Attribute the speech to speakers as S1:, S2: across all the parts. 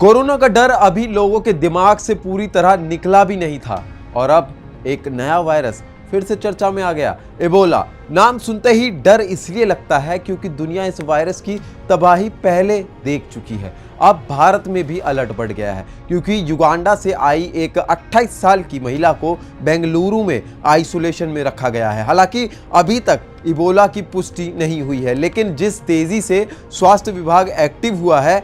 S1: Corona का डर अभी लोगों के दिमाग से पूरी तरह निकला भी नहीं था और अब एक नया वायरस फिर से चर्चा में आ गया। इबोला नाम सुनते ही डर इसलिए लगता है क्योंकि दुनिया इस वायरस की तबाही पहले देख चुकी है। अब भारत में भी अलर्ट बढ़ गया है क्योंकि युगांडा से आई एक 28 साल की महिला को बेंगलुरु में आइसोलेशन में रखा गया है। हालांकि अभी तक इबोला की पुष्टि नहीं हुई है, लेकिन जिस तेजी से स्वास्थ्य विभाग एक्टिव हुआ है,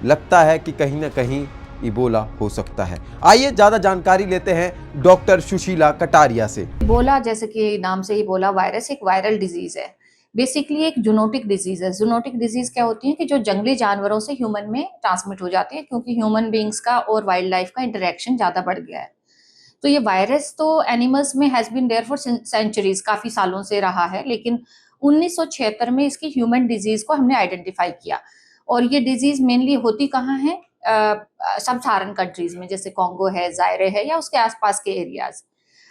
S1: लगता है कि कहीं ना कहीं इबोला हो सकता है। आइए ज्यादा जानकारी लेते हैं डॉक्टर सुशीला कटारिया से।
S2: इबोला जैसे कि नाम से इबोला वायरस एक वायरल डिजीज है। बेसिकली एक जूनोटिक डिजीज है। जूनोटिक डिजीज क्या होती है कि जो जंगली जानवरों से ह्यूमन में ट्रांसमिट हो जाती है, क्योंकि ह्यूमन बींग्स का और वाइल्ड लाइफ का इंटरेक्शन ज्यादा बढ़ गया है। तो ये वायरस तो एनिमल्स में has been there for centuries, काफी सालों से रहा है, लेकिन 1976 में इसकी ह्यूमन डिजीज को हमने आइडेंटिफाई किया। और ये डिजीज मेनली होती कहाँ है? सब साहारन कंट्रीज में, जैसे कॉन्गो है, जायरे है, या उसके आसपास के एरियाज।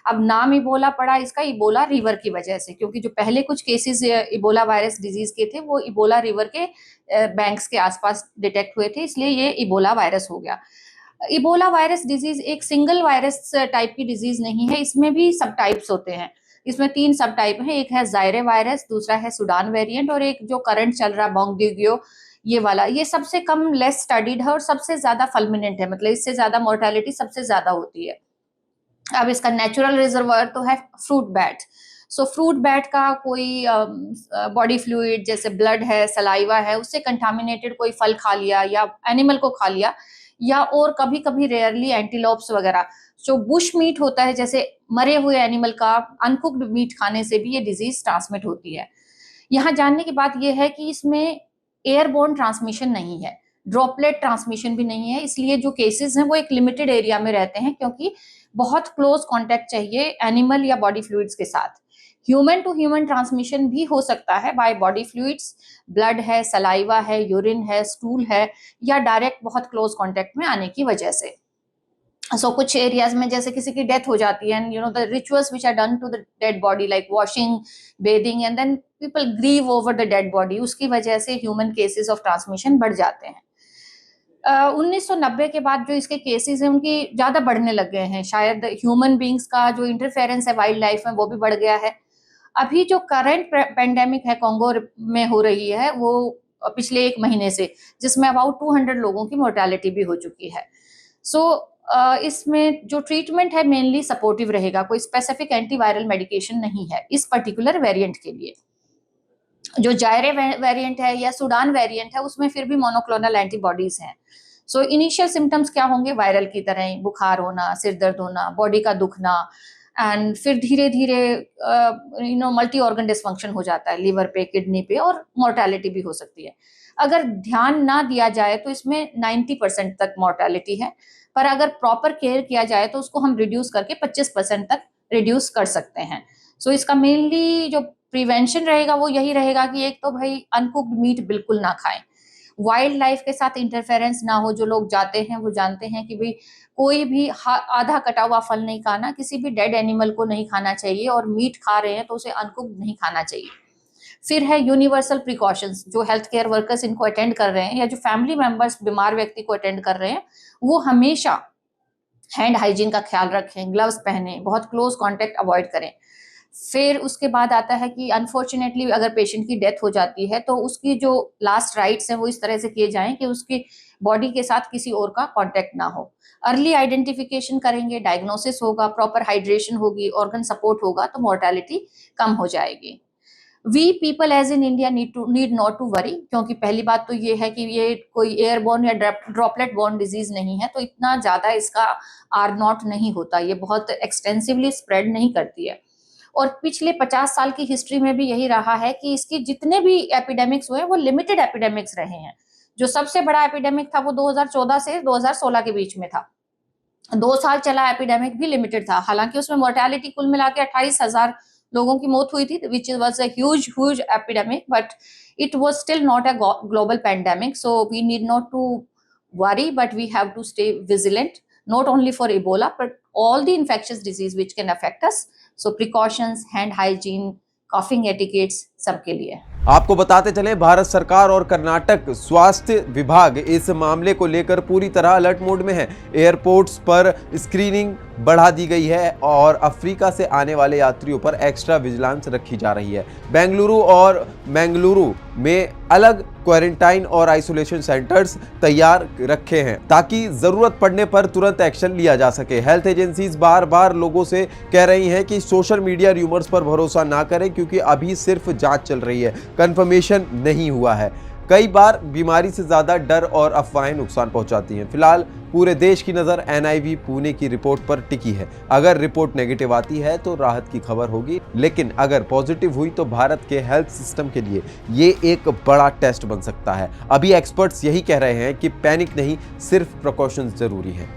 S2: अब नाम इबोला पड़ा इसका इबोला रिवर की वजह से, क्योंकि जो पहले कुछ केसेस इबोला वायरस डिजीज के थे वो इबोला रिवर के बैंक्स के आसपास डिटेक्ट हुए थे, इसलिए ये इबोला वायरस हो गया। इबोला वायरस डिजीज एक सिंगल वायरस टाइप की डिजीज नहीं है, इसमें भी सब टाइप्स होते हैं। इसमें 3 सब टाइप है। एक है जायरे वायरस, दूसरा है सूडान वेरिएंट, और एक जो करंट चल रहा बोंगियो ये वाला। ये सबसे कम लेस स्टडीड है और सबसे ज्यादा फल्मिनेंट है, मतलब इससे ज्यादा मोर्टेलिटी सबसे ज्यादा होती है। अब इसका नेचुरल रिजर्वर तो है फ्रूट बैट। सो फ्रूट बैट का कोई बॉडी फ्लूइड जैसे ब्लड है, सलाइवा है, उससे कंटामिनेटेड कोई फल खा लिया या एनिमल को खा लिया, या और कभी कभी रेयरली एंटीलोप्स वगैरह जो बुश मीट होता है, जैसे मरे हुए एनिमल का अनकुक्ड मीट खाने से भी ये डिजीज ट्रांसमिट होती है। यहाँ जानने की बात यह है कि इसमें एयरबोर्न ट्रांसमिशन नहीं है, ड्रॉपलेट ट्रांसमिशन भी नहीं है, इसलिए जो केसेस हैं वो एक लिमिटेड एरिया में रहते हैं, क्योंकि बहुत क्लोज कांटेक्ट चाहिए एनिमल या बॉडी फ्लूइड्स के साथ। ह्यूमन टू ह्यूमन ट्रांसमिशन भी हो सकता है बाय बॉडी फ्लूइड्स, ब्लड है, सलाइवा है, यूरिन है, स्टूल है, या डायरेक्ट बहुत क्लोज कांटेक्ट में आने की वजह से। सो कुछ एरियाज में जैसे किसी की डेथ हो जाती है, and you know the rituals which are done to the dead body like washing, bathing, and then people grieve over the dead body, उसकी वजह से ह्यूमन केसेस ऑफ ट्रांसमिशन बढ़ जाते हैं। 1990 के बाद जो इसके केसेस हैं उनकी ज्यादा बढ़ने लग गए हैं। शायद ह्यूमन बींग्स का जो इंटरफेरेंस है वाइल्ड लाइफ में वो भी बढ़ गया है। अभी जो करंट पेंडेमिक है कॉन्गो में हो रही है वो पिछले 1 महीने से, जिसमें अबाउट 200 लोगों की मोर्टेलिटी भी हो चुकी है। सो इसमें जो ट्रीटमेंट है मेनली सपोर्टिव रहेगा, कोई स्पेसिफिक एंटीवायरल मेडिकेशन नहीं है इस पर्टिकुलर वेरिएंट के लिए। जो जायरे वेरिएंट है या सूडान वेरिएंट है उसमें फिर भी मोनोक्लोनल एंटीबॉडीज हैं। सो इनिशियल सिम्टम्स क्या होंगे? वायरल की तरह ही बुखार होना, सिर दर्द होना, बॉडी का दुखना, एंड फिर धीरे धीरे मल्टी ऑर्गन डिसफंक्शन हो जाता है, लीवर पे, किडनी पे, और मोर्टेलिटी भी हो सकती है। अगर ध्यान ना दिया जाए तो इसमें 90% तक मोर्टेलिटी है, पर अगर प्रॉपर केयर किया जाए तो उसको हम रिड्यूस करके 25% तक रिड्यूस कर सकते हैं। सो इसका मेनली जो प्रिवेंशन रहेगा वो यही रहेगा कि एक तो भाई अनकुक्ड मीट बिल्कुल ना खाएं, वाइल्ड लाइफ के साथ इंटरफेरेंस ना हो। जो लोग जाते हैं वो जानते हैं कि भाई कोई भी आधा कटा हुआ फल नहीं खाना, किसी भी डेड एनिमल को नहीं खाना चाहिए, और मीट खा रहे हैं तो उसे अनकुक्ड नहीं खाना चाहिए। फिर है यूनिवर्सल प्रिकॉशंस, जो हेल्थ केयर वर्कर्स इनको अटेंड कर रहे हैं या जो फैमिली मेंबर्स बीमार व्यक्ति को अटेंड कर रहे हैं, वो हमेशा हैंड हाइजीन का ख्याल रखें, ग्लव्स पहने, बहुत क्लोज कांटेक्ट अवॉइड करें। फिर उसके बाद आता है कि अनफॉर्चुनेटली अगर पेशेंट की डेथ हो जाती है तो उसकी जो लास्ट राइट्स हैं वो इस तरह से किए जाएं कि उसकी बॉडी के साथ किसी और का कांटेक्ट ना हो। अर्ली आइडेंटिफिकेशन करेंगे, डायग्नोसिस होगा, प्रॉपर हाइड्रेशन होगी, ऑर्गन सपोर्ट होगा, तो मोर्टेलिटी कम हो जाएगी। We people as in India need not to worry, क्योंकि पहली बात तो ये है कि ये कोई एयरबोर्न या ड्रॉपलेट बोर्न डिजीज नहीं है, तो इतना ज्यादा इसका आर नॉट नहीं होता, ये बहुत एक्सटेंसिवली स्प्रेड नहीं करती है। और पिछले 50 साल की हिस्ट्री में भी यही रहा है कि इसकी जितने भी एपिडेमिक्स हुए वो लिमिटेड एपिडेमिक्स रहे हैं। जो सबसे बड़ा एपिडेमिक था वो 2014 से 2016 के बीच में था। 2 साल चला एपिडेमिक, भी लिमिटेड था, हालांकि उसमें मोर्टेलिटी कुल मिला के 28,000 लोगों की मौत हुई थी, which was a huge epidemic, but it was still not a global pandemic. So we need not to worry, but we have to stay vigilant, not only for Ebola, but all the infectious disease which can affect us. So precautions, hand hygiene, coughing etiquettes, सबके लिए।
S1: आपको बताते चले, भारत सरकार और कर्नाटक स्वास्थ्य विभाग इस मामले को लेकर पूरी तरह अलर्ट मोड में है। एयरपोर्ट्स पर स्क्रीनिंग बढ़ा दी गई है और अफ्रीका से आने वाले यात्रियों पर एक्स्ट्रा विजिलेंस रखी जा रही है। बेंगलुरु और मंगलुरु में अलग क्वारंटाइन और आइसोलेशन सेंटर्स तैयार रखे हैं ताकि जरूरत पड़ने पर तुरंत एक्शन लिया जा सके। हेल्थ एजेंसीज बार बार लोगों से कह रही हैं कि सोशल मीडिया र्यूमर्स पर भरोसा ना करें, क्योंकि अभी सिर्फ जांच चल रही है, कंफर्मेशन नहीं हुआ है। कई बार बीमारी से ज्यादा डर और अफवाहें नुकसान पहुंचाती हैं। फिलहाल पूरे देश की नज़र NIV पुणे की रिपोर्ट पर टिकी है। अगर रिपोर्ट नेगेटिव आती है तो राहत की खबर होगी, लेकिन अगर पॉजिटिव हुई तो भारत के हेल्थ सिस्टम के लिए ये एक बड़ा टेस्ट बन सकता है। अभी एक्सपर्ट्स यही कह रहे हैं कि पैनिक नहीं, सिर्फ प्रिकॉशंस जरूरी हैं।